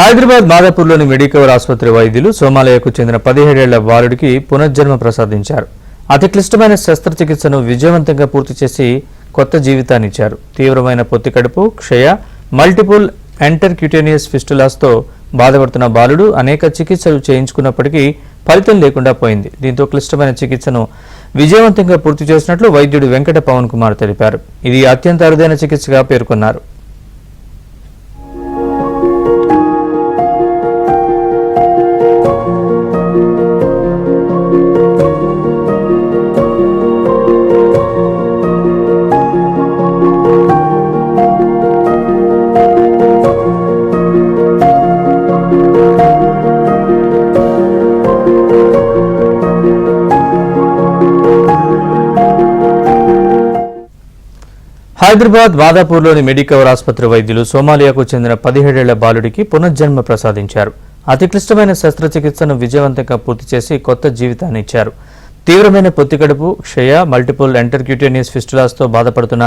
Hyderabad మాదాపూర్లోని Medicover ఆసుపత్రి వైద్యులు సోమాలయకు చెందిన 17 ఏళ్ల బాలుడికి పునర్జన్మ ప్రసాదించారు. అతి క్లిష్టమైన శస్త్రచికిత్సను విజయవంతంగా పూర్తి చేసి కొత్త జీవితాన్నిచ్చారు. తీవ్రమైన పొత్తికడుపు, క్షయ, మల్టిపుల్ ఎంటర్క్యూటేనియస్ ఫిస్టులాస్తో బాధపడుతున్న బాలుడు అనేక చికిత్సలు చేయించుకున్నప్పటికీ ఫలితం లేకుండా పోయింది. దీంతో క్లిష్టమైన చికిత్సను విజయవంతంగా పూర్తి చేసినట్లు వైద్యుడు వెంకట పవన్ కుమార్ తెలిపారు. ఇది అత్యంత అరుదైన చికిత్సగా పేర్కొన్నారు. హైదరాబాద్ మాదాపూర్లోని మెడికవర్ ఆసుపత్రి వైద్యులు సోమాలియాకు చెందిన 17 ఏళ్ల బాలుడికి పునర్జన్మ ప్రసాదించారు. అతి క్లిష్టమైన శస్త్రచికిత్సను విజయవంతంగా పూర్తి చేసి కొత్త జీవితాన్ని ఇచ్చారు. తీవ్రమైన పొత్తికడుపు, క్షయ, మల్టిపుల్ ఎంటర్క్యూటేనియస్ ఫిస్టులాస్తో బాధపడుతున్న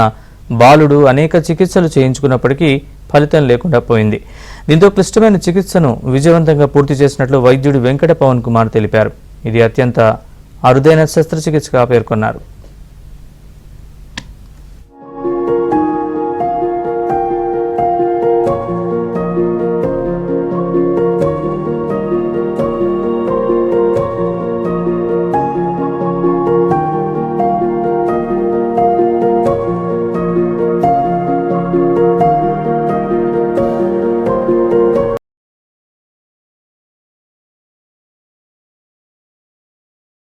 బాలుడు అనేక చికిత్సలు చేయించుకున్నప్పటికీ ఫలితం లేకుండా పోయింది. దీంతో క్లిష్టమైన చికిత్సను విజయవంతంగా పూర్తి చేసినట్లు వైద్యుడు వెంకట పవన్ కుమార్ తెలిపారు. ఇది అత్యంత అరుదైన శస్త్రచికిత్సగా పేర్కొన్నారు.